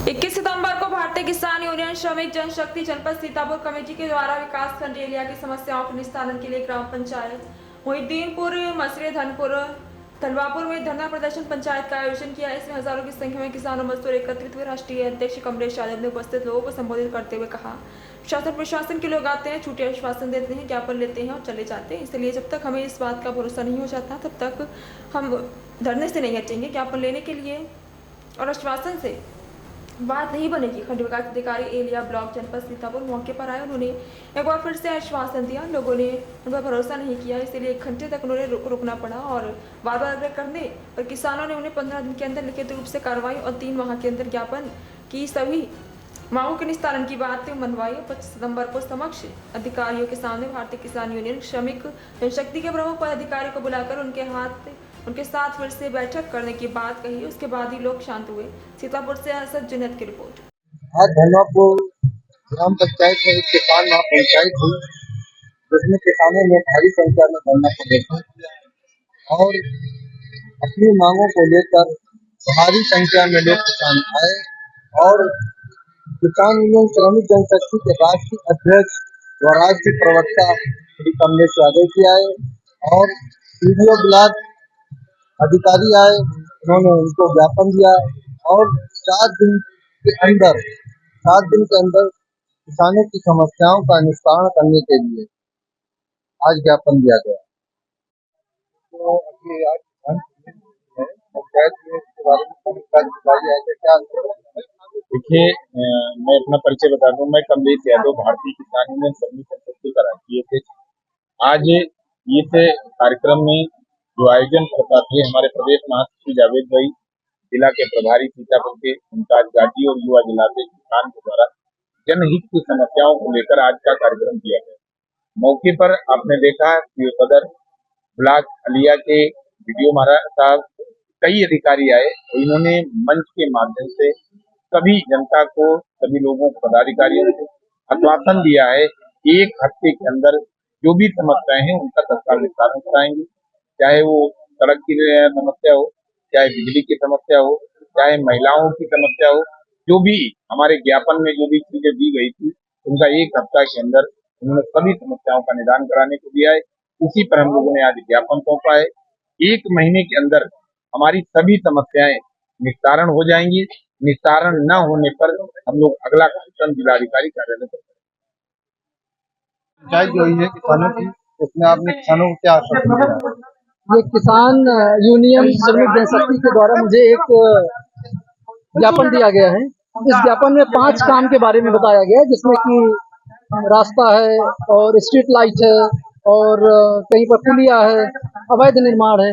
21 सितंबर को भारतीय किसान यूनियन श्रमिक जनशक्ति जनपद सीतापुर कमेटी के द्वारा विकास खंड एरिया की समस्याओं के निस्तारण के लिए ग्राम पंचायत मोहिद्दीनपुर मसरे धनपुर तलवापुर में धरना प्रदर्शन पंचायत का आयोजन किया। इसमें हजारों की संख्या में किसान और मजदूर एकत्रित हुए। राष्ट्रीय अध्यक्ष कमलेश यादव ने उपस्थित लोगों को संबोधित करते हुए कहा, शासन प्रशासन के लोग आते हैं, झूठे आश्वासन देते हैं, ज्ञापन लेते हैं और चले जाते हैं। इसलिए जब तक हमें इस बात का भरोसा नहीं हो जाता तब तक हम धरने से नहीं हटेंगे। ज्ञापन लेने के लिए और आश्वासन से बात नहीं बनेगी। खंड विकास अधिकारी एलिया ब्लॉक जनपद सीतापुर मौके पर आए। उन्होंने एक बार फिर से आश्वासन दिया। लोगों ने उन पर भरोसा नहीं किया, इसलिए 1 घंटे तक उन्हें रुकना पड़ा और बार बार आग्रह करने पर किसानों ने उन्हें 15 दिन के अंदर लिखित रूप से कार्रवाई और 3 माह के अंदर ज्ञापन की सभी मांगों के निस्तारण की बात मनवाई। 25 सितंबर को समक्ष अधिकारियों के सामने भारतीय किसान यूनियन श्रमिक जनशक्ति के प्रमुख पदाधिकारी को बुलाकर उनके साथ फिर से बैठक करने की बात कही। उसके बाद ही लोग शांत हुए। सीतापुर से असद जुनैद की रिपोर्ट। आज धनवापुर ग्राम पंचायत में एक किसान महापंचायत हुई, जिसमें किसानों ने भारी संख्या में धरना प्रदर्शन किया और अपनी मांगों को लेकर भारी संख्या में लोग किसान आए और किसान यूनियन श्रमिक जनशक्ति के राष्ट्रीय अध्यक्ष व राज्य प्रवक्ता श्री कमलेश यादव जी आए और वीडियो ब्लॉक अधिकारी आए। उन्होंने उनको ज्ञापन दिया और 7 दिन के अंदर किसानों की समस्याओं का निस्तारण करने के लिए आज ज्ञापन दिया गया। तो अभी आज पंचायत में इसके बारे में क्या? देखिए, मैं अपना परिचय बता दूं। मैं कमलेश यादव, भारतीय किसान यूनियन श्रमिक जनशक्ति का राष्ट्रीय अध्यक्ष। आज इस कार्यक्रम में जो आयोजन करते हमारे प्रदेश महासचिव जावेद भाई, जिला के प्रभारी सीतापुर के मुमताज गाजी और युवा जिला के किसान के द्वारा जनहित की समस्याओं को लेकर आज का कार्यक्रम किया गया। मौके पर आपने देखा कि सदर ब्लॉक अलिया के वीडियो महाराज साहब, कई अधिकारी आए और इन्होंने मंच के माध्यम से सभी जनता को, सभी लोगों को, पदाधिकारियों को आश्वासन दिया है 1 हफ्ते के अंदर जो भी समस्याएं हैं उनका तत्काल निस्तारण कराएंगे। चाहे वो सड़क की समस्या हो, चाहे बिजली की समस्या हो, चाहे महिलाओं की समस्या हो, जो भी हमारे ज्ञापन में जो भी चीजें दी गई थी उनका 1 हफ्ता के अंदर उन्होंने सभी समस्याओं का निदान कराने को दिया है। उसी पर हम लोगों ने आज ज्ञापन सौंपा है। 1 महीने के अंदर हमारी सभी समस्याएं निस्तारण हो जाएंगी। निस्तारण न होने पर हम लोग अगला कार्यक्रम जिलाधिकारी कार्यालय पर पंचायत जो है किसानों की, उसमें आपने किसानों को क्या आश्वासन दिया? ये किसान यूनियन श्रमिक जनशक्ति के द्वारा मुझे एक ज्ञापन दिया गया है। इस ज्ञापन में 5 काम के बारे में बताया गया है, जिसमें कि रास्ता है और स्ट्रीट लाइट है और कहीं पर पुलिया है, अवैध निर्माण है।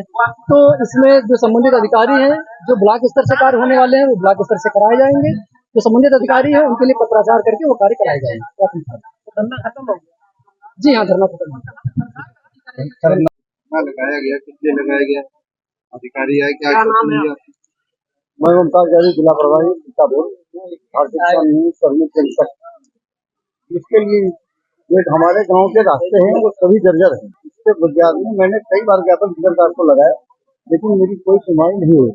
तो इसमें जो संबंधित अधिकारी हैं, जो ब्लॉक स्तर से कार्य होने वाले हैं, वो ब्लॉक स्तर से कराए जाएंगे। जो संबंधित अधिकारी हैं उनके लिए पत्राचार करके वो कार्य कराए जाएंगे। धरना खत्म हो गया? जी हाँ, धरना खत्म हो गया। लगाया गया, किसलिए लगाया गया? अधिकारी आए, क्या नाम है? मैं मुमताज गाजी, जिला प्रभारी सीतापुर, भारतीय किसान यूनियन श्रमिक जनशक्ति। इसके लिए जो हमारे गांव के रास्ते हैं वो सभी जर्जर हैं। इसके बुनियाद में मैंने कई बार ज्ञापन जिलादार को लगाया, लेकिन मेरी कोई सुनवाई नहीं हुई।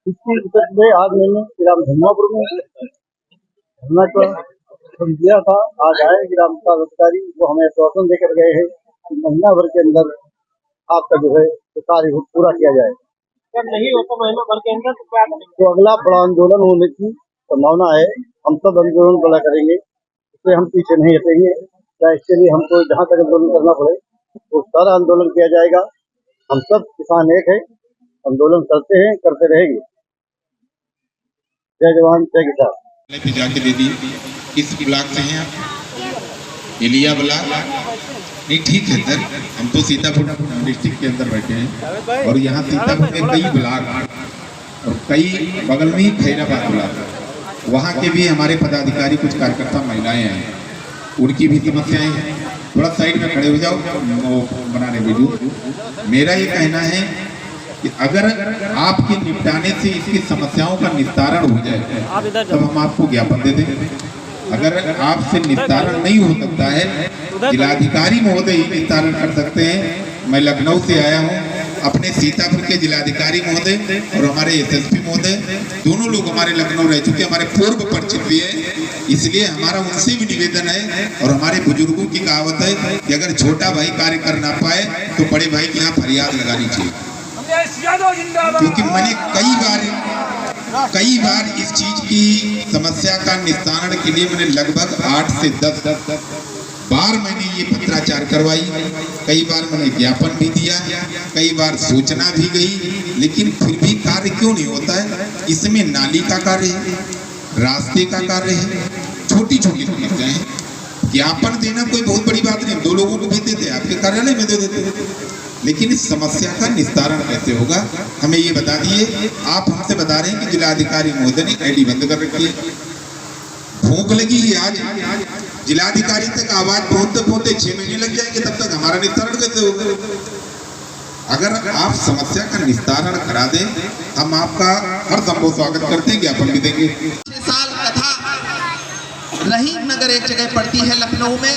इसकी विकट में आज मैंने ग्राम धनवापुर में धरना को दिया था। आज आए ग्राम विकास अधिकारी, वो हमें आश्वासन देकर गए हैं कि महीना भर के अंदर आपका जो है तो कार्य पूरा किया जाए। जब नहीं होता महीना भर के अंदर तो क्या करेंगे? तो अगला बड़ा आंदोलन होने की संभावना है। हम सब आंदोलन बड़ा करेंगे, इससे हम पीछे नहीं हटेंगे। क्या इसके लिए हमको जहाँ तक आंदोलन करना पड़े तो सारा आंदोलन किया जाएगा। हम सब किसान एक है, आंदोलन करते हैं, करते रहेंगे। जय जवान जय किसान। जाके दे दी। किस ब्लॉक से हैं आप? एलिया ब्लॉक? नहीं, ठीक है सर, हम तो सीतापुर डिस्ट्रिक्ट के अंदर बैठे हैं और यहाँ सीतापुर में कई ब्लॉक और कई बगल में ही खैराबाद ब्लॉक, वहाँ के भी हमारे पदाधिकारी, कुछ कार्यकर्ता महिलाएं हैं, उनकी भी समस्याएं हैं। थोड़ा साइड में खड़े हो जाओ, वो बना रहे वीडियो। मेरा ये कहना है कि अगर आपके निपटाने से इसकी समस्याओं का निस्तारण हो जाए तब हम आपको ज्ञापन दे दें। अगर आपसे निस्तारण नहीं हो सकता है, जिलाधिकारी महोदय ही निस्तारण कर सकते हैं। मैं लखनऊ से आया हूँ, अपने सीतापुर के जिलाधिकारी महोदय और हमारे एसएसपी महोदय दोनों लोग हमारे लखनऊ रह चुके, हमारे पूर्व परिचित भी है, इसलिए हमारा उनसे भी निवेदन है और हमारे बुजुर्गों की कहावत है कि अगर छोटा भाई कार्य कर ना पाए तो बड़े भाई की यहाँ फरियाद लगानी चाहिए। क्योंकि मैंने कई बार इस चीज की समस्या का निस्तारण के लिए मैंने लगभग 8 से 10 बार मैंने ये पत्राचार करवाई, कई बार मैंने ज्ञापन भी दिया, कई बार सूचना भी गई, लेकिन फिर भी कार्य क्यों नहीं होता है? इसमें नाली का कार्य है, रास्ते का कार्य है, छोटी छोटी समस्याएं हैं। ज्ञापन देना कोई बहुत बड़ी बात नहीं, 2 लोगों को भी देते, आपके कार्यालय में दे देते, लेकिन इस समस्या का निस्तारण कैसे होगा हमें ये बता दिए। आप हमसे बता रहे हैं कि जिलाधिकारी महोदय ने आईडी बंद कर रखी है, भूख लगी है आज, जिलाधिकारी तक आवाज पहुंचते पहुंचते 6 महीने लग जाएंगे, तब तक हमारा निस्तारण कैसे होगा? अगर आप समस्या का निस्तारण करा दें, हम आपका हर संभव स्वागत करते हैं, ज्ञापन भी देंगे। 6 साल कथा रहीम नगर एक जगह पड़ती है लखनऊ में,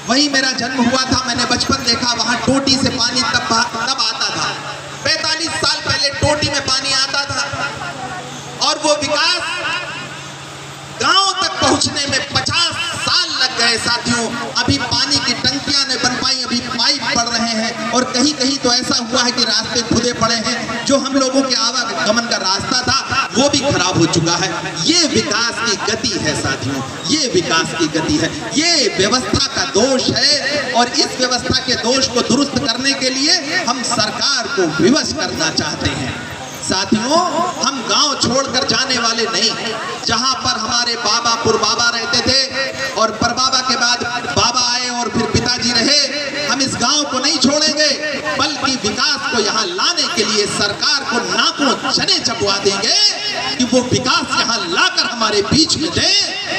वहीं मेरा जन्म हुआ था, मैंने बचपन देखा, वहां टोटी से पानी तब आता था। 45 साल पहले टोटी में पानी आता था और वो विकास गांव तक पहुंचने में 50 साल लग गए साथियों। अभी पानी की टंकियां नहीं बन पाई, अभी पाइप पड़ रहे हैं और कहीं कहीं तो ऐसा हुआ है कि रास्ते खुदे पड़े हैं। जो हम लोगों के आवागमन का रास्ता था वो भी खराब हो चुका है। ये विकास की गति है साथियों, ये विकास की गति है, ये व्यवस्था का दोष है और इस व्यवस्था के दोष को दुरुस्त करने के लिए हम सरकार को विवश करना चाहते हैं। साथियों, हम गांव छोड़कर जाने वाले नहीं। जहां पर हमारे बाबा पुरबाबा रहते थे और परबाबा के बाद बाबा आए और फिर पिताजी रहे, हम इस गांव को नहीं छोड़ेंगे, बल्कि विकास को यहां लाने के लिए सरकार को नाकों चने चबवा देंगे कि वो विकास यहां लाकर हमारे बीच में दे।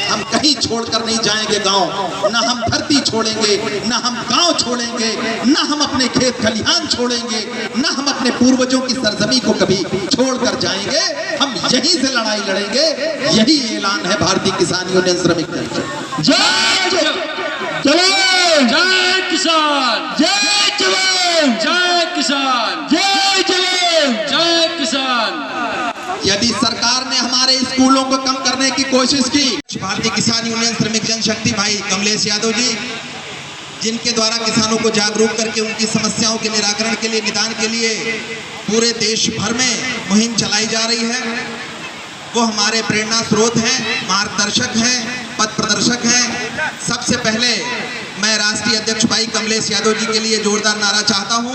हम कहीं छोड़कर नहीं जाएंगे गांव, ना हम धरती छोड़ेंगे, ना हम गांव छोड़ेंगे, ना हम अपने खेत खलिहान छोड़ेंगे, ना हम अपने पूर्वजों की सरजमी को कभी छोड़कर जाएंगे। हम यहीं से लड़ाई लड़ेंगे, यही ऐलान है भारतीय किसान यूनियन श्रमिक दल। जय जवान, जय किसान, जय जवान, जय किसान, जय जवान, जय किसान। यदि सरकार ने हमारे स्कूलों को कम करने की कोशिश की, भारतीय किसान यूनियन श्रमिक जनशक्ति भाई कमलेश यादव जी, जिनके द्वारा किसानों को जागरूक करके उनकी समस्याओं के निराकरण के लिए, निदान के लिए पूरे देश भर में मुहिम चलाई जा रही है, वो हमारे प्रेरणा स्रोत हैं, मार्गदर्शक हैं, पथ प्रदर्शक हैं। सबसे पहले मैं राष्ट्रीय अध्यक्ष भाई कमलेश यादव जी के लिए जोरदार नारा चाहता हूं।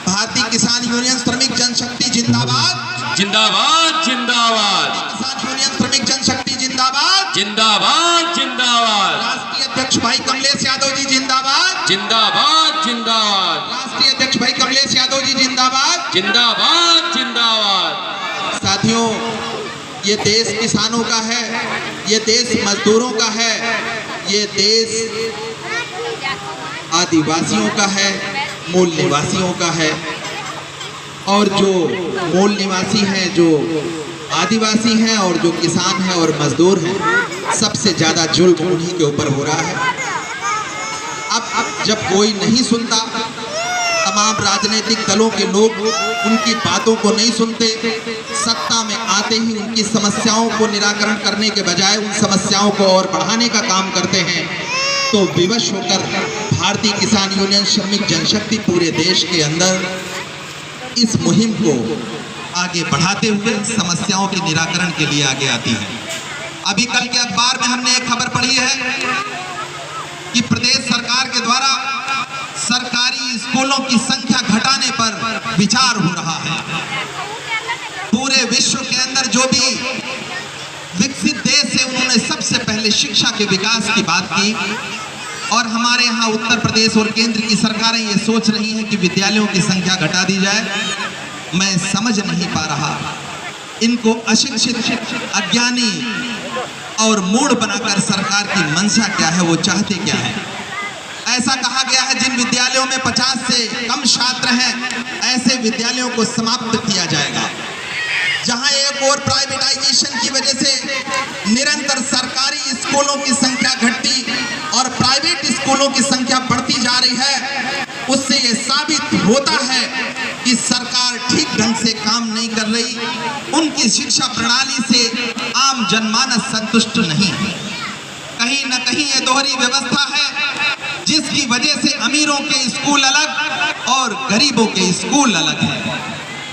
भारतीय किसान यूनियन श्रमिक जनशक्ति जिंदाबाद, जिंदाबाद, जिंदाबाद, किसान यूनियन श्रमिक जनशक्ति जिंदाबाद, जिंदाबाद, जिंदाबाद, राष्ट्रीय अध्यक्ष भाई कमलेश यादव जी जिंदाबाद, जिंदाबाद, जिंदाबाद, राष्ट्रीय अध्यक्ष भाई कमलेश यादव जी जिंदाबाद, जिंदाबाद, जिंदाबाद। साथियों, ये देश किसानों का है, ये देश मजदूरों का है, ये देश आदिवासियों का है, मूल निवासियों का है। और जो मूल निवासी हैं, जो आदिवासी हैं और जो किसान हैं और मजदूर हैं, सबसे ज्यादा जुल्म उन्हीं के ऊपर हो रहा है। अब जब कोई नहीं सुनता, तमाम राजनीतिक दलों के लोग उनकी बातों को नहीं सुनते, सत्ता में आते ही उनकी समस्याओं को निराकरण करने के बजाय उन समस्याओं को और बढ़ाने का काम करते हैं, तो विवश होकर भारतीय किसान यूनियन श्रमिक जनशक्ति पूरे देश के अंदर इस मुहिम को आगे बढ़ाते हुए समस्याओं के निराकरण के लिए आगे आती है। अभी कल के अखबार में हमने एक खबर पढ़ी है कि प्रदेश सरकार के द्वारा सरकारी स्कूलों की संख्या घटाने पर विचार हो रहा है। पूरे विश्व के अंदर जो भी विकसित देश है, उन्होंने सबसे पहले शिक्षा के विकास की बात की, और हमारे यहाँ उत्तर प्रदेश और केंद्र की सरकारें ये सोच रही हैं कि विद्यालयों की संख्या घटा दी जाए। मैं समझ नहीं पा रहा, इनको अशिक्षित, अज्ञानी और मूढ़ बनाकर सरकार की मंशा क्या है, वो चाहते क्या है। ऐसा कहा गया है जिन विद्यालयों में 50 से कम छात्र हैं, ऐसे विद्यालयों को समाप्त किया जाएगा। जहां एक और प्राइवेटाइजेशन की वजह से निरंतर सरकारी स्कूलों की संख्या घटती और प्राइवेट स्कूलों की संख्या बढ़ती जा रही है, उससे ये साबित होता है शिक्षा प्रणाली से आम जनमानस संतुष्ट नहीं है। कहीं न कहीं ये दोहरी व्यवस्था है जिसकी वजह से अमीरों के स्कूल अलग और गरीबों के स्कूल अलग है।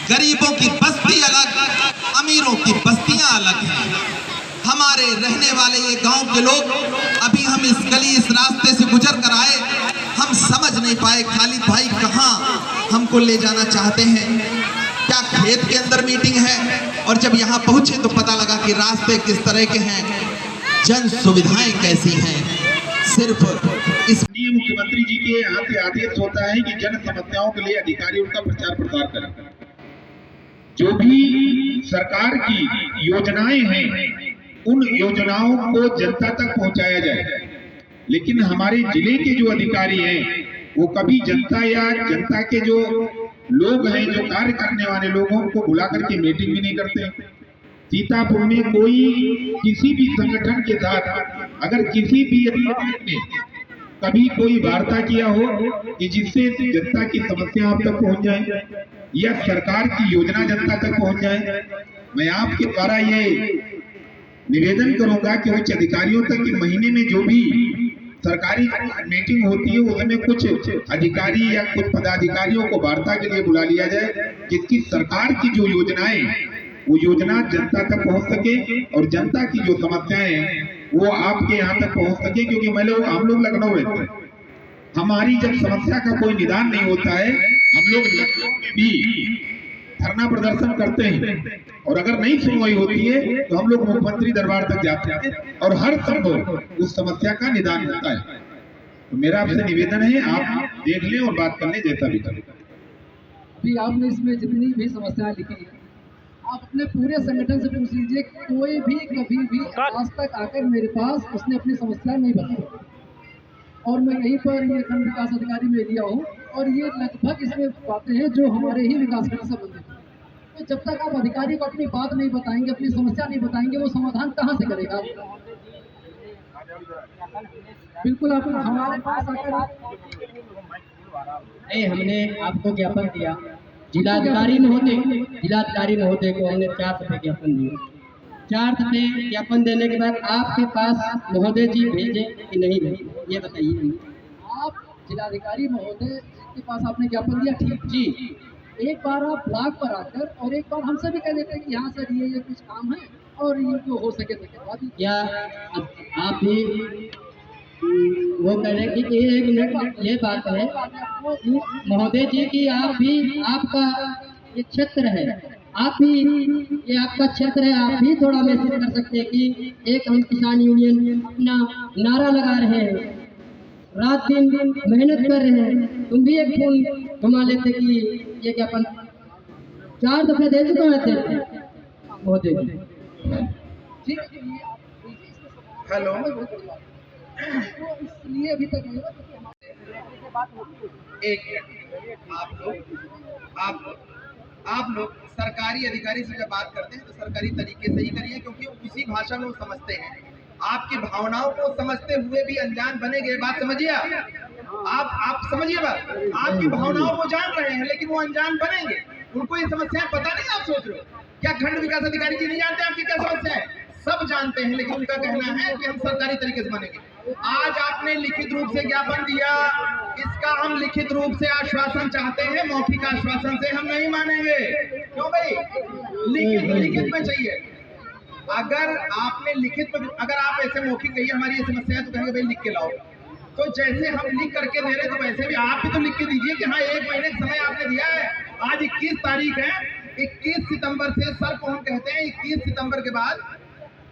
गरीबों की बस्ती अलग, अमीरों की बस्तियां अलग हैं। हमारे रहने वाले ये गांव के लोग, अभी हम इस गली इस रास्ते से गुजर कर आए, हम समझ नहीं पाए खालिद भाई कहाँ हमको ले जाना चाहते हैं। क्या खेत के अंदर मीटिंग है? और जब यहाँ पहुंचे तो पता लगा कि रास्ते किस तरह के हैं, जन सुविधाएं कैसी हैं। सिर्फ इस मुख्यमंत्री जी के यहाँ से आदेश होता है कि जन समस्याओं के लिए अधिकारी उनका प्रचार प्रसार करें। जो भी सरकार की योजनाएं हैं उन योजनाओं को जनता तक पहुंचाया जाए। लेकिन हमारे जिले के जो अधिकारी हैं वो कभी जनता या जनता के जो लोग हैं, जो कार्य करने वाले लोगों को बुला करके मीटिंग भी नहीं करते। सीतापुर में कोई किसी भी संगठन के साथ अगर किसी भी अधिकारी ने कभी कोई वार्ता किया हो कि जिससे जनता की समस्या आप तक पहुंच जाए या सरकार की योजना जनता तक पहुंच जाए, मैं आपके द्वारा ये निवेदन करूंगा कि उच्च अधिकारियों तक कि महीने में जो भी सरकारी मीटिंग होती है उसमें कुछ अधिकारी या कुछ पदाधिकारियों को वार्ता के लिए बुला लिया जाए, जिसकी सरकार की जो योजनाएं वो योजना जनता तक पहुंच सके और जनता की जो समस्याएं हैं वो आपके यहाँ तक पहुंच सके। क्योंकि हम लोग लखनऊ रहते हैं, हमारी जब समस्या का कोई निदान नहीं होता है हम लोग लखनऊ में भी धरना प्रदर्शन करते हैं और अगर नहीं सुनवाई होती है तो हम लोग मुख्यमंत्री दरबार तक जाते हैं और हर संभव उस समस्या का निदान होता है। तो मेरा आपसे निवेदन है आप देख लें और बात कर लें जैसा भी करें। अभी आपने इसमें जितनी भी समस्याएं लिखी है आप अपने पूरे संगठन से पूछ लीजिए, कोई भी कभी भी आज तक आकर मेरे पास उसने अपनी समस्या नहीं बताई। और मैं यहीं पर ये खंड विकास अधिकारी में लिया हूँ और ये लगभग इसमें बातें हैं जो हमारे ही विकास खंड से संबंधित हैं। तो जब तक आप अधिकारी को अपनी बात नहीं बताएंगे, अपनी समस्या नहीं बताएंगे, वो समाधान कहाँ से करेगा? बिल्कुल आप हमारे पास आकर हमने आपको ज्ञापन दिया, जिलाधिकारी महोदय को हमने 4 दफे ज्ञापन दिया। 4 दफे ज्ञापन देने के बाद आपके पास महोदय जी भेजे कि नहीं भेजे, ये बताइए। आप जिलाधिकारी महोदय के पास आपने ज्ञापन दिया, ठीक जी। एक बार आप ब्लॉक पर आकर और एक बार हमसे भी कह देते हैं कि यहाँ सर ये कुछ काम है और ये जो हो सके तो करवा दीजिए। या आप भी वो कह रहे कि 1 मिनट ये बात है महोदय जी की आपका ये क्षेत्र है, आप भी ये आपका क्षेत्र है, आप भी थोड़ा मैसेज कर सकते हैं कि एक हम किसान यूनियन अपना नारा लगा रहे हैं, रात दिन मेहनत कर रहे हैं, तुम भी एक फोन घुमा लेते कि ये ज्ञापन 4 दफे दे चुका है महोदय जी। हेलो, इसलिए अभी तक आप लोग सरकारी अधिकारी से जब बात करते हैं तो सरकारी तरीके से ही करिए, क्योंकि उसी भाषा में वो समझते हैं। आपकी भावनाओं को समझते हुए भी अनजान बनेंगे, बात समझिए। आप समझिए बात, आपकी भावनाओं को जान रहे हैं लेकिन वो अनजान बनेंगे। उनको ये समस्याएं पता नहीं, आप सोच रहे हो क्या खंड विकास अधिकारी जी नहीं जानते आपकी क्या समस्या है? सब जानते हैं, लेकिन उनका कहना है कि हम सरकारी तरीके से मानेंगे। आज आपने लिखित रूप से ज्ञापन दिया, इसका हम लिखित रूप से आश्वासन चाहते हैं, मौखिक आश्वासन से हम नहीं मानेंगे। क्यों भाई? लिखित में चाहिए। अगर आपने लिखित में, अगर आप ऐसे मौखिक कहिए हमारी ये समस्या है तो कहेंगे भाई लिख के लाओ। तो जैसे हम लिख करके दे रहे तो वैसे भी आप भी तो लिख के दीजिए कि हाँ 1 महीने का समय आपने दिया है। आज 21 तारीख है, 21 सितंबर से सर को हम कहते हैं 21 सितंबर के बाद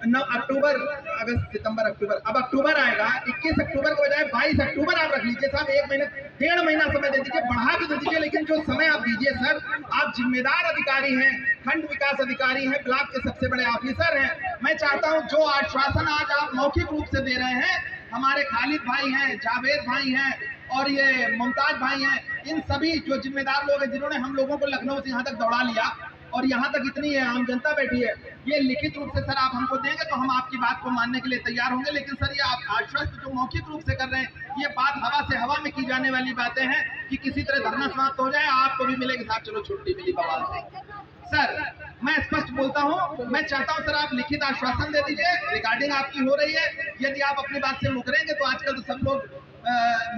9 अक्टूबर, अगस्त, सितंबर, अक्टूबर, अब अक्टूबर आएगा। 21 अक्टूबर के बजाय 22 अक्टूबर आप रख लीजिए साहब। 1 महीने 1.5 महीना समय दे दीजिए, बढ़ा के दे दीजिए, लेकिन जो समय आप दीजिए सर, आप जिम्मेदार अधिकारी हैं, खंड विकास अधिकारी हैं, ब्लॉक के सबसे बड़े ऑफिसर हैं। मैं चाहता हूं जो आश्वासन आज आप मौखिक रूप से दे रहे हैं, हमारे खालिद भाई हैं, जावेद भाई हैं और ये मुमताज भाई हैं, इन सभी जो जिम्मेदार लोग हैं जिन्होंने हम लोगों को लखनऊ से यहाँ तक दौड़ा लिया और यहाँ तक इतनी आम जनता बैठी है, ये लिखित रूप से सर आप हमको देंगे तो हम आपकी बात को मानने के लिए तैयार होंगे। लेकिन सर ये आप आश्वस्त जो मौखिक रूप से कर रहे हैं, ये बात हवा से हवा में की जाने वाली बातें हैं कि किसी तरह धरना समाप्त हो जाए, आपको भी मिलेगी साहब चलो छुट्टी मिली बवाल से। सर मैं स्पष्ट बोलता हूं, मैं चाहता हूं सर आप लिखित आश्वासन दे दीजिए, रिकॉर्डिंग आपकी हो रही है। यदि आप अपनी बात से मुकरेंगे तो आजकल तो सब लोग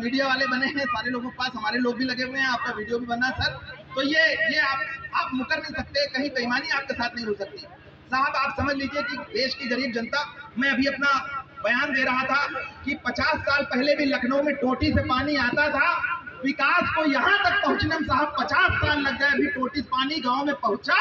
मीडिया वाले बने हैं, सारे लोगों के पास हमारे लोग भी लगे हुए हैं, आपका वीडियो भी बना सर, तो ये आप मुकर नहीं सकते, कहीं बेईमानी आपके साथ नहीं हो सकती साहब। आप समझ लीजिए कि देश की गरीब जनता, मैं अभी अपना बयान दे रहा था कि 50 साल पहले भी लखनऊ में टोटी से पानी आता था, विकास को यहाँ तक पहुँचने में साहब 50 साल लग गए, अभी टोटी से पानी गाँव में पहुँचा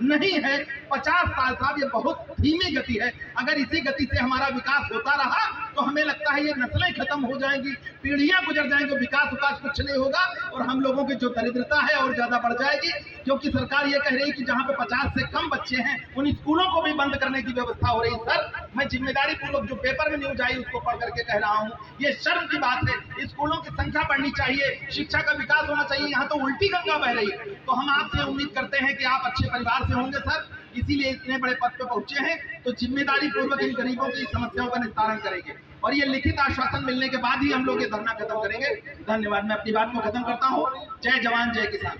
नहीं है। 50 साल साहब ये बहुत धीमी गति है। अगर इसी गति से हमारा विकास होता रहा तो हमें लगता है ये नस्लें खत्म हो जाएंगी, पीढ़ियां गुजर जाएंगी, विकास कुछ नहीं होगा और हम लोगों की जो दरिद्रता है और ज्यादा बढ़ जाएगी। क्योंकि सरकार ये कह रही है कि जहां पे 50 से कम बच्चे हैं उन स्कूलों को भी बंद करने की व्यवस्था हो रही है। सर मैं जिम्मेदारी पूर्वक जो पेपर में न्यूज आई उसको पढ़ करके कह रहा हूँ, ये शर्म की बात है। स्कूलों की संख्या बढ़नी चाहिए, शिक्षा का विकास होना चाहिए, यहाँ तो उल्टी गंगा बह रही है। तो हम आपसे उम्मीद करते हैं कि आप अच्छे परिवार से होंगे सर, इसीलिए इतने बड़े पद पे पहुंचे हैं, तो जिम्मेदारी पूर्वक इन गरीबों की समस्याओं का निस्तारण करेंगे और ये लिखित आश्वासन मिलने के बाद ही हम लोग ये धरना खत्म करेंगे। धन्यवाद। मैं अपनी बात को खत्म करता हूँ। जय जवान जय किसान।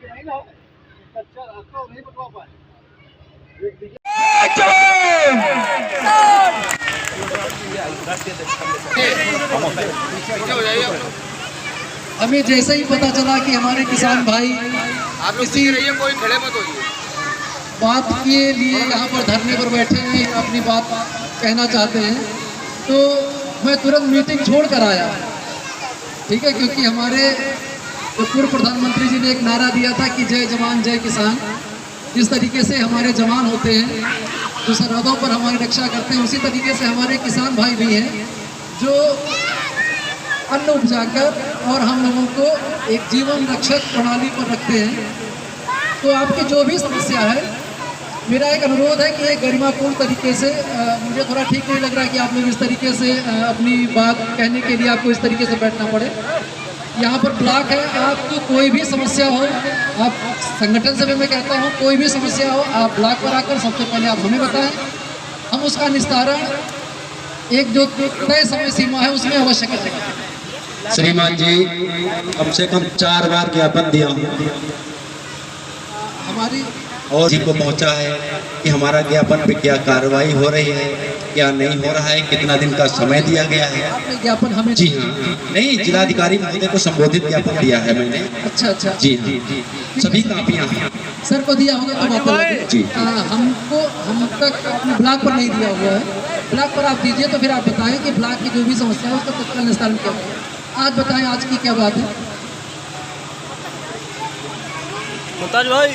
हमें जैसे ही पता चला कि हमारे किसान भाई किसी कोई खड़े मत होइए, बात के लिए यहाँ पर धरने पर बैठे हैं, अपनी बात कहना चाहते हैं, तो मैं तुरंत मीटिंग छोड़ कर आया, ठीक है, क्योंकि हमारे जो पूर्व प्रधानमंत्री जी ने एक नारा दिया था कि जय जवान जय किसान। जिस तरीके से हमारे जवान होते हैं जो सरहदों पर हमारी रक्षा करते हैं, उसी तरीके से हमारे किसान भाई भी हैं जो अन्न उपजाकर और हम लोगों को एक जीवन रक्षक प्रणाली पर रखते हैं। तो आपकी जो भी समस्या है, मेरा एक अनुरोध है कि एक गरिमापूर्ण तरीके से, मुझे थोड़ा ठीक नहीं लग रहा है कि आप लोग इस तरीके से अपनी बात कहने के लिए आपको इस तरीके से बैठना पड़े। यहाँ पर ब्लॉक है, आपको कोई भी समस्या हो, आप संगठन से भी मैं कहता हूँ कोई भी समस्या हो, आप ब्लॉक पर आकर सबसे पहले आप हमें बताएं, हम उसका निस्तारण एक जो तय समय सीमा है उसमें अवश्य करेंगे। श्रीमान जी, कम से कम 4 बार ज्ञापन दिया हूँ हमारी और जी को पहुंचा है कि हमारा ज्ञापन पे क्या कार्रवाई हो रही है, क्या नहीं हो रहा है, कितना दिन का समय दिया गया है। आपने ज्ञापन हमें? जी हाँ, नहीं, जिलाधिकारी महोदय को संबोधित ज्ञापन दिया है मैंने। अच्छा जी हाँ, सभी कापियाँ हैं। सर को दिया होगा तो बात अलग है। जी हमको हम तक अपने ब्लॉक पर नहीं दिया हुआ है, ब्लॉक पर आप दीजिए, तो फिर आप बताएं कि ब्लॉक की जो भी समस्या है उसका तत्काल निस्तारण क्या है। आज बताएं आज की क्या बात है। मुमताज भाई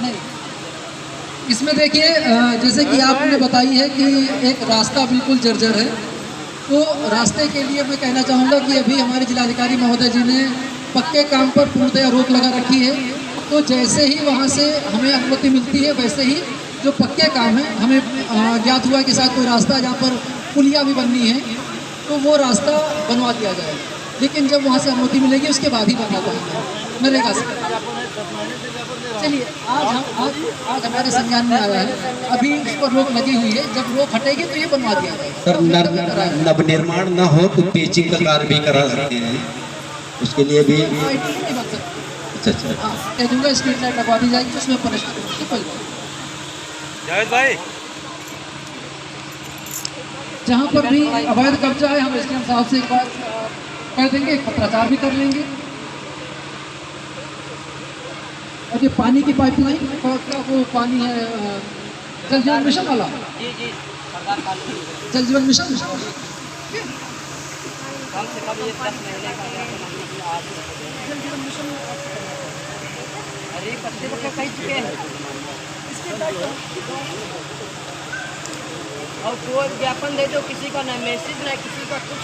नहीं, इसमें देखिए जैसे कि आपने बताई है कि एक रास्ता बिल्कुल जर्जर है, तो रास्ते के लिए मैं कहना चाहूँगा कि अभी हमारे जिलाधिकारी महोदय जी ने पक्के काम पर पूर्णतः रोक लगा रखी है। तो जैसे ही वहाँ से हमें अनुमति मिलती है, वैसे ही जो पक्के काम है, हमें ज्ञात हुआ कि साथ कोई रास्ता जहाँ पर पुलिया भी बननी है तो वो रास्ता बनवा दिया जाएगा, लेकिन जब वहाँ से अनुमति मिलेगी उसके बाद ही बनवा पाएंगे नरेगा से। चलिए आज हमारे संज्ञान में आया है, अभी इस पर रोक लगी हुई है, जब रोक हटेगी तो ये बनवा दिया जाएगा। सर, नवनिर्माण न हो तो पेचिंग का कार्य भी करा सकते हैं, उसके लिए भी नहीं बन सकती। अच्छा हाँ, कह दूँगा स्ट्रीट लाइट लगवा दी जाएगी, उसमें परेशानी। जावेद भाई, जहाँ पर भी अवैध कब्जा है हम एसडीएम साहब से एक बार कर देंगे, एक पत्राचार भी कर लेंगे। और ये पानी की पाइपलाइन का वो पानी है जल जीवन मिशन वाला, जल जीवन मिशन और कोई ज्ञापन दे दो, किसी का ना मैसेज ना किसी का कुछ।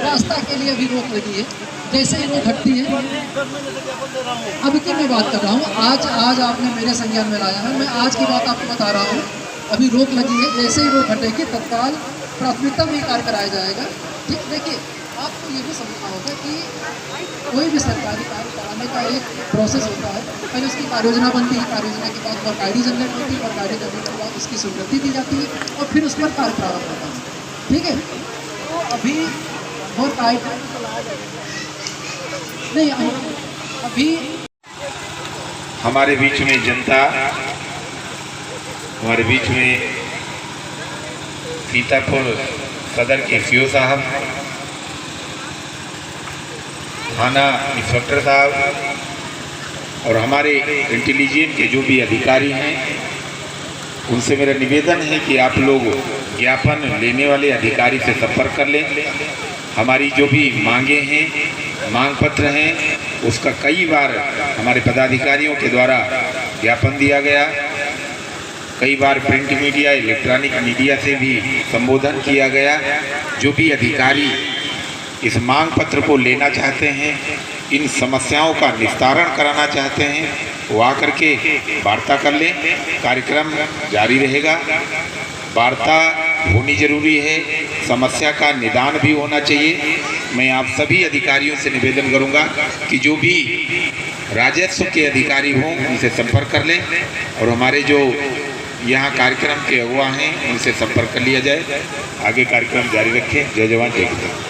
रास्ता के लिए भी रोक लगी है, जैसे ही रोक हटती है, अभी की मैं बात कर रहा हूँ, आज आपने मेरे संज्ञान में लाया है, मैं आज की बात आपको बता रहा हूँ। अभी रोक लगी है, जैसे ही रोक हटेगी तत्काल प्राथमिकता में कार्य कराया जाएगा। ठीक, देखिए आप आपको ये भी समझना होगा कि कोई भी सरकारी कार्य कराने का एक प्रोसेस होता है। पहले उसकी कार्य योजना बनती है, कार्य योजना के बाद वर्क आईडी जनरेट होती है, वर्क आईडी जनरेट के बाद उसकी स्वीकृति दी जाती है और फिर उस पर कार्य प्रारंभ होता है। ठीक है, तो अभी वर्क आईडी नहीं, अभी हमारे बीच में जनता, हमारे बीच में सीतापुर सदर के सीओ साहब, थाना इंस्पेक्टर साहब और हमारे इंटेलिजेंस के जो भी अधिकारी हैं, उनसे मेरा निवेदन है कि आप लोग ज्ञापन लेने वाले अधिकारी से संपर्क कर लें। हमारी जो भी मांगे हैं, मांग पत्र हैं, उसका कई बार हमारे पदाधिकारियों के द्वारा ज्ञापन दिया गया, कई बार प्रिंट मीडिया, इलेक्ट्रॉनिक मीडिया से भी संबोधन किया गया। जो भी अधिकारी इस मांग पत्र को लेना चाहते हैं, इन समस्याओं का निस्तारण कराना चाहते हैं, वो आकर के वार्ता कर लें। कार्यक्रम जारी रहेगा, वार्ता होनी जरूरी है, समस्या का निदान भी होना चाहिए। मैं आप सभी अधिकारियों से निवेदन करूंगा कि जो भी राजस्व के अधिकारी हों उनसे संपर्क कर लें और हमारे जो यहाँ कार्यक्रम के अगुवा हैं उनसे संपर्क कर लिया जाए। आगे कार्यक्रम जारी रखें। जय जवान जय किसान।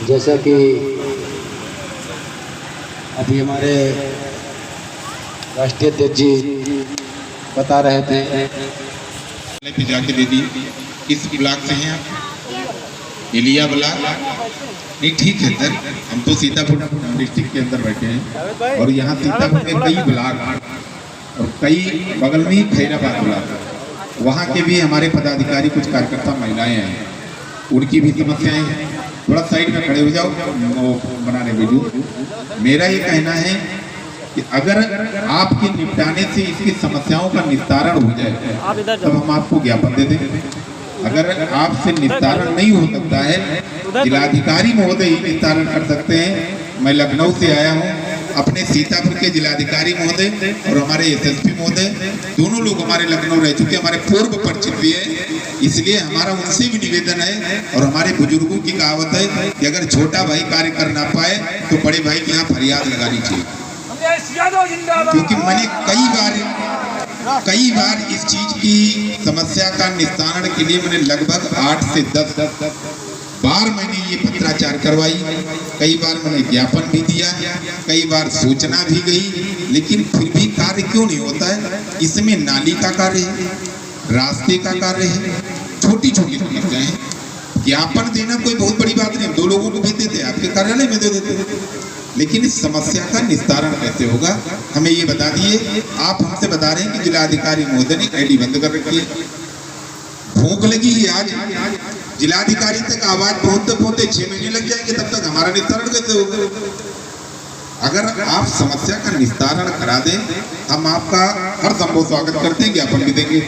जैसा कि अभी हमारे राष्ट्रीय अध्यक्ष जी बता रहे थे, पे जाके दे दी। किस ब्लॉक से हैं आप? इलिया ब्लॉक। नहीं ठीक है सर, हम तो सीतापुर डिस्ट्रिक्ट के अंदर बैठे हैं और यहाँ सीतापुर में कई ब्लॉक और कई बगल में ही खैराबाद ब्लॉक, वहाँ के भी हमारे पदाधिकारी, कुछ कार्यकर्ता महिलाएं हैं, उनकी भी समस्याएं हैं। थोड़ा साइड में खड़े हो जाओ, वो बनाने वीडियो। मेरा ये कहना है कि अगर आपके निपटाने से इसकी समस्याओं का निस्तारण हो जाए तब हम आपको ज्ञापन दे दें। अगर आपसे निस्तारण नहीं हो सकता है, जिलाधिकारी महोदय ही निस्तारण कर सकते हैं। मैं लखनऊ से आया हूँ, अपने सीतापुर के जिलाधिकारी महोदय और हमारे एसएसपी महोदय दोनों लोग हमारे लखनऊ रह चुके, हमारे पूर्व परिचित भी है, इसलिए हमारा उनसे भी निवेदन है। और हमारे बुजुर्गों की कहावत है कि अगर छोटा भाई कार्य कर ना पाए तो बड़े भाई के यहाँ फरियाद लगानी चाहिए। क्योंकि मैंने कई बार इस चीज की समस्या का निस्तारण के लिए मैंने लगभग 8 से 10 बार मैंने ये पत्राचार करवाई, कई बार मैंने ज्ञापन भी दिया, कई बार सूचना भी गई, लेकिन फिर भी कार्य क्यों नहीं होता है? इसमें नाली का कार्य है, रास्ते का कार्य है, छोटी छोटी समस्याएं हैं। ज्ञापन देना कोई बहुत बड़ी बात नहीं, 2 लोगों को भी देते, आपके कार्यालय में दे देते, लेकिन इस समस्या का निस्तारण कैसे होगा हमें ये बता दिए। आप हमसे बता रहे हैं कि जिलाधिकारी महोदय ने आईडी बंद कर रखी है। भूख लगी है आज, जिलाधिकारी तक आवाज पहुंचते पहुंचते 6 महीने लग जाएंगे, तब तक हमारा निस्तारण कैसे होगा? अगर आप समस्या का निस्तारण करा दें, हम आपका हर संभव स्वागत करते हैं, ज्ञापन भी देंगे।